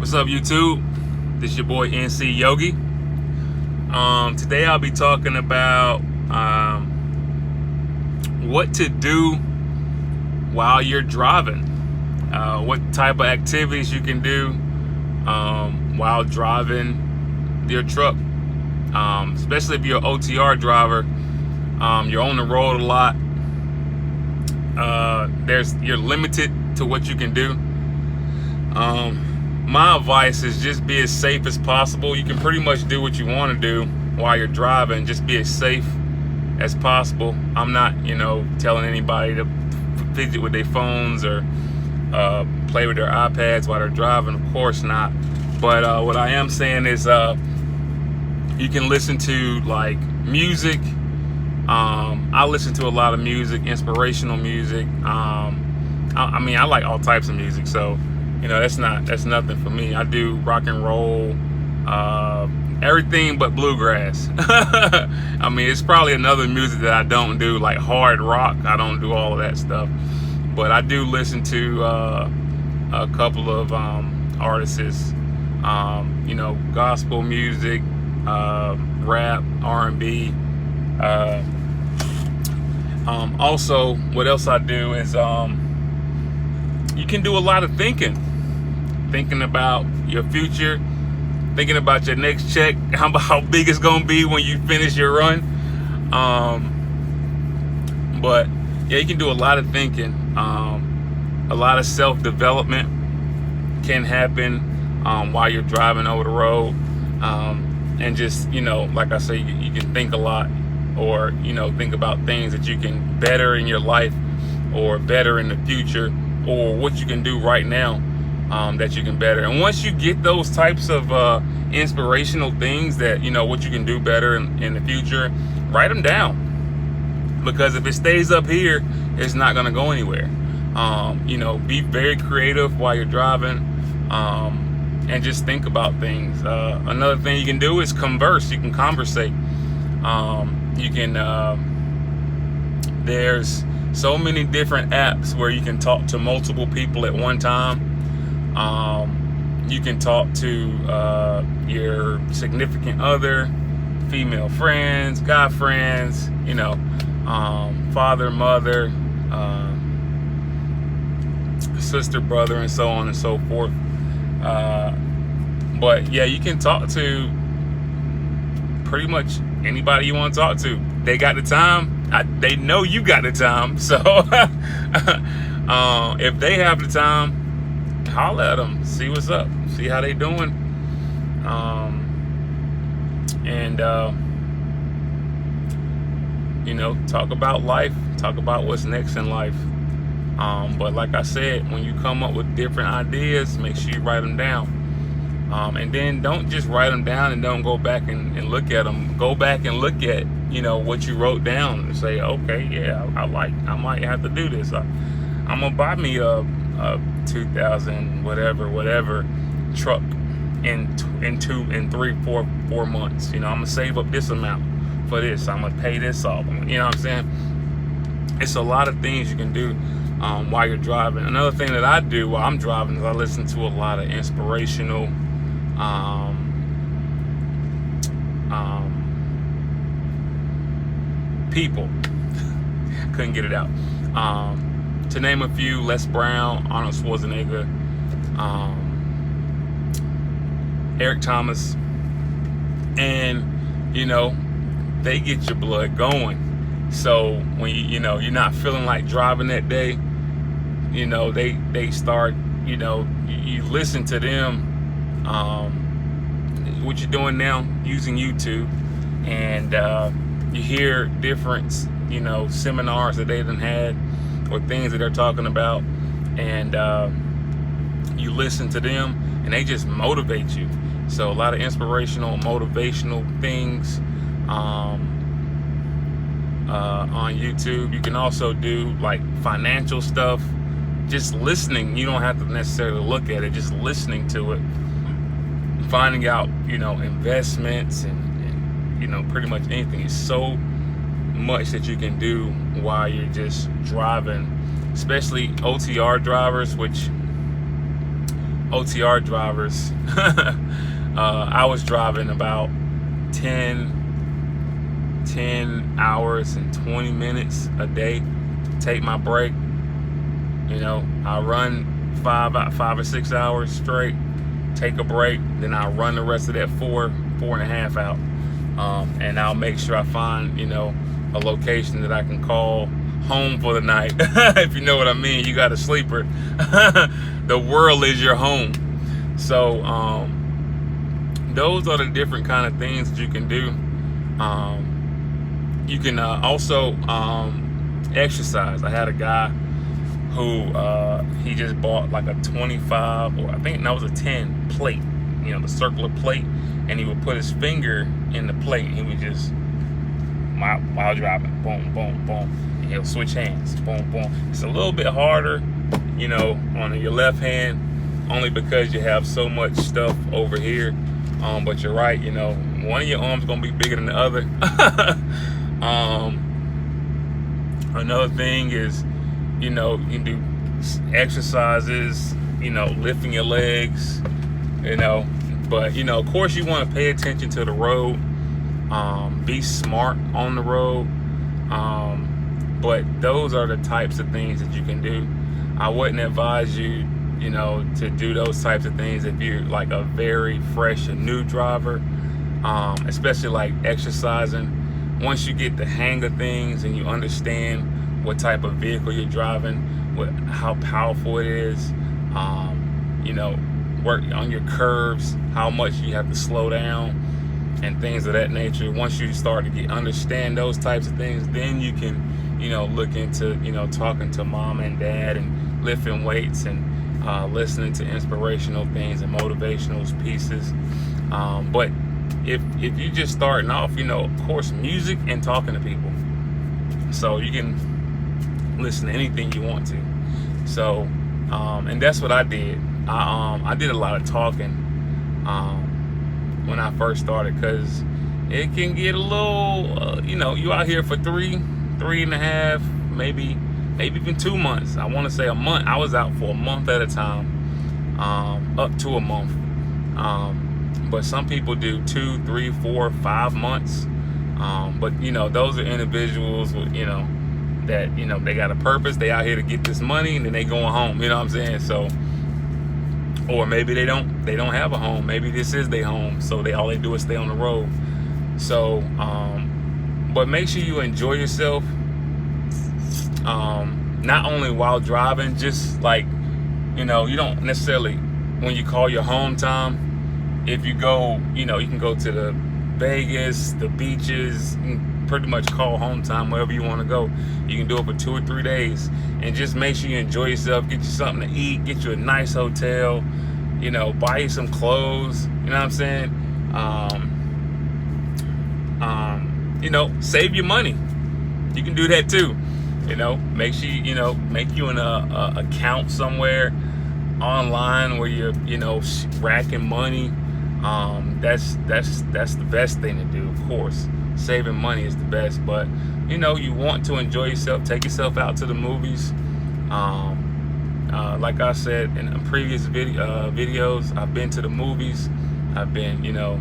What's up, YouTube? This is your boy NC Yogi. Today I'll be talking about what to do while you're driving. What type of activities you can do while driving your truck. Especially if you're an OTR driver, you're on the road a lot. You're limited to what you can do. My advice is just be as safe as possible. You can pretty much do what you want to do while you're driving. Just be as safe as possible. I'm not, telling anybody to fidget with their phones or play with their iPads while they're driving. Of course not. But what I am saying is you can listen to like music. I listen to a lot of music, inspirational music. I like all types of music, so that's nothing for me. I do rock and roll, everything but bluegrass. It's probably another music that I don't do, like hard rock. I don't do all of that stuff, but I do listen to a couple of artists, gospel music, rap, R&B. Also, what else I do is you can do a lot of thinking about your future, thinking about your next check, how big it's gonna be when you finish your run. But yeah, you can do a lot of thinking. A lot of self-development can happen while you're driving over the road, and just like I say, you can think a lot, or think about things that you can better in your life or better in the future, or what you can do right now that you can better. And once you get those types of inspirational things that what you can do better in the future, write them down, because if it stays up here, it's not going to go anywhere. Be very creative while you're driving, and just think about things. Another thing you can do is converse. You can conversate. You can there's so many different apps where you can talk to multiple people at one time. You can talk to your significant other, female friends, guy friends, father, mother, sister, brother, and so on and so forth. But yeah, you can talk to pretty much anybody you want to talk to. They got the time. They know you got the time. So if they have the time, holler at them, see what's up, see how they doing, and talk about life, talk about what's next in life. But like I said, when you come up with different ideas, make sure you write them down. And then don't just write them down and don't go back and look at them. Go back and look at what you wrote down and say, okay, yeah, I might have to do this. I'm gonna buy me a 2000 whatever truck in 4 months. I'm gonna save up this amount for this. I'm gonna pay this off. What I'm saying? It's a lot of things you can do while you're driving. Another thing that I do while I'm driving is I listen to a lot of inspirational people. Couldn't get it out. To name a few: Les Brown, Arnold Schwarzenegger, Eric Thomas, and they get your blood going. So when you're not feeling like driving that day, they start, you listen to them. What you're doing now, using YouTube, and you hear different seminars that they done had, or things that they're talking about, and you listen to them, and they just motivate you. So a lot of inspirational, motivational things on YouTube. You can also do like financial stuff. Just listening, you don't have to necessarily look at it, just listening to it, finding out investments and pretty much anything. It's so much that you can do while you're just driving, especially OTR drivers, which OTR drivers, I was driving about 10 hours and 20 minutes a day. Take my break. You know, I run 5 or 6 hours straight, take a break, then I'll run the rest of that 4.5 out. And I'll make sure I find, you know, a location that I can call home for the night. If you know what I mean. You got a sleeper. The world is your home. So those are the different kind of things that you can do. You can also exercise. I had a guy who he just bought like a 25, or I think that was a 10 plate, you know, the circular plate, and he would put his finger in the plate, and he would just while driving, boom, boom, boom, and he'll switch hands, boom, boom. It's a little bit harder, you know, on your left hand, only because you have so much stuff over here. But you're right, you know, one of your arms gonna be bigger than the other. Another thing is, you know, you can do exercises, you know, lifting your legs, you know, but, you know, of course you want to pay attention to the road, be smart on the road, but those are the types of things that you can do. I wouldn't advise you, you know, to do those types of things if you're like a very fresh and new driver, especially like exercising. Once you get the hang of things and you understand what type of vehicle you're driving, how powerful it is, you know, work on your curves, how much you have to slow down, and things of that nature. Once you start to understand those types of things, then you can, you know, look into, you know, talking to mom and dad and lifting weights and listening to inspirational things and motivational pieces. But if you're just starting off, you know, of course, music and talking to people. So you can listen to anything you want to. So, and that's what I did. I did a lot of talking when I first started, because it can get a little, you know, you out here for 3.5, maybe even 2 months. I want to say a month. I was out for a month at a time, up to a month. But some people do 2, 3, 4, 5 months. But, you know, those are individuals with, you know, that, you know, they got a purpose. They out here to get this money, and then they going home. You know what I'm saying? So, or maybe they don't have a home. Maybe this is their home, so all they do is stay on the road. So, but make sure you enjoy yourself. Not only while driving, just like, you know, you don't necessarily, when you call your home time, if you go, you know, you can go to the Vegas, the beaches, pretty much call home time wherever you want to go. You can do it for 2 or 3 days, and just make sure you enjoy yourself. Get you something to eat, get you a nice hotel, you know, buy you some clothes, you know what I'm saying? You know, save your money. You can do that too. You know, make sure you know, make you an account somewhere online where you're, you know, racking money. That's the best thing to do, of course. Saving money is the best, but, you know, you want to enjoy yourself. Take yourself out to the movies. Like I said in previous videos, I've been to the movies. I've been, you know,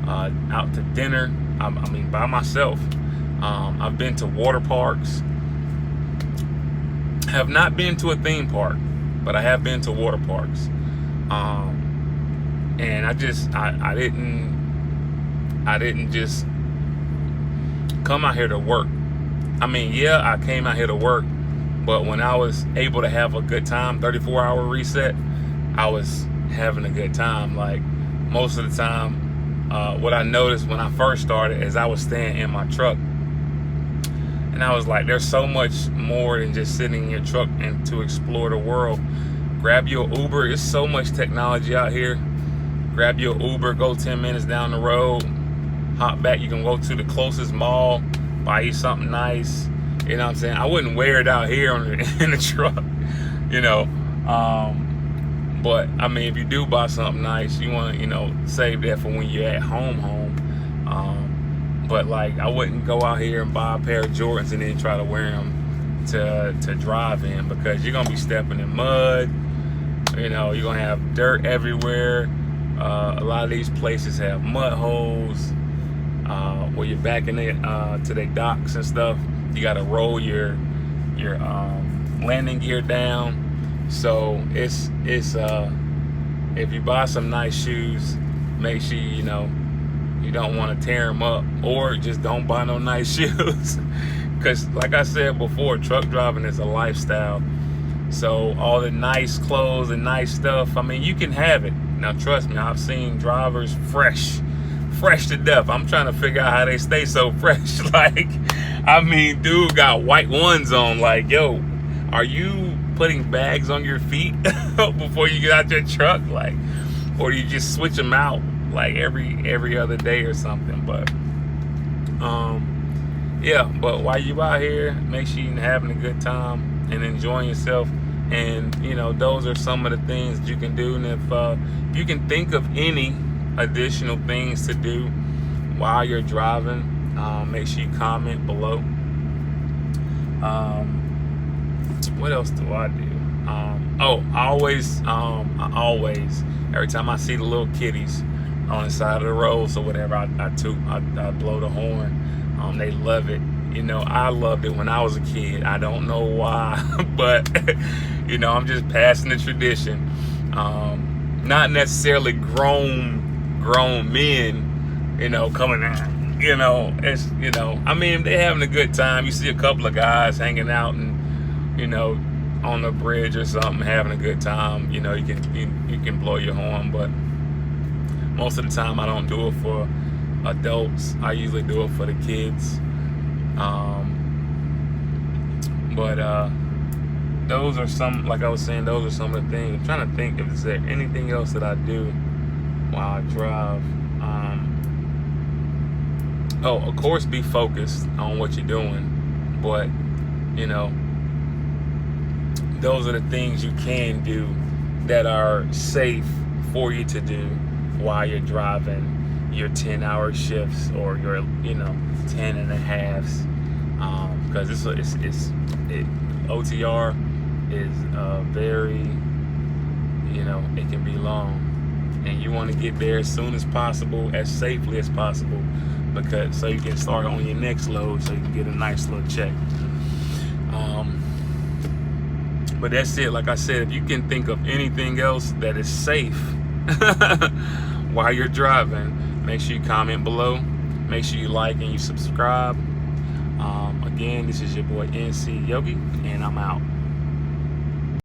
out to dinner. I mean, by myself. I've been to water parks. Have not been to a theme park, but I have been to water parks. And I didn't just come out here to work. I mean, yeah, I came out here to work, but when I was able to have a good time, 34-hour reset, I was having a good time. Like, most of the time, what I noticed when I first started is I was staying in my truck, and I was like, there's so much more than just sitting in your truck and to explore the world. Grab your Uber. There's so much technology out here. Grab your Uber, go 10 minutes down the road, hop back. You can go to the closest mall, buy you something nice. You know what I'm saying? I wouldn't wear it out here in the truck, you know. But I mean, if you do buy something nice, you want to, you know, save that for when you're at home. But like, I wouldn't go out here and buy a pair of Jordans and then try to wear them to drive in, because you're gonna be stepping in mud. You know, you're gonna have dirt everywhere. A lot of these places have mud holes where you're backing it to their docks and stuff. You gotta roll your landing gear down. So it's if you buy some nice shoes, make sure you don't want to tear them up, or just don't buy no nice shoes. Because like I said before, truck driving is a lifestyle. So all the nice clothes and nice stuff, I mean, you can have it. Now trust me, I've seen drivers fresh to death. I'm trying to figure out how they stay so fresh. Like, I mean, dude got white ones on. Like, yo, are you putting bags on your feet before you get out your truck? Like, or do you just switch them out like every other day or something? But yeah, but while you out here, make sure you're having a good time and enjoying yourself. And those are some of the things that you can do. And if you can think of any additional things to do while you're driving, make sure you comment below. What else do I do? I always, every time I see the little kitties on the side of the road, so whatever, I blow the horn. They love it. I loved it when I was a kid. I don't know why, but I'm just passing the tradition. Not necessarily grown men, coming in. It's I mean, they're having a good time. You see a couple of guys hanging out and on the bridge or something, having a good time. You can blow your horn, but most of the time I don't do it for adults. I usually do it for the kids. But those are some, like I was saying, those are some of the things. I'm trying to think if there's anything else that I do while I drive. Of course, be focused on what you're doing, but those are the things you can do that are safe for you to do while you're driving your 10-hour shifts or your 10 and a halves, because OTR is very, it can be long, and you want to get there as soon as possible, as safely as possible, because so you can start on your next load, so you can get a nice little check. But that's it. Like I said, if you can think of anything else that is safe while you're driving, make sure you comment below. Make sure you like and you subscribe. Again, this is your boy NC Yogi, and I'm out.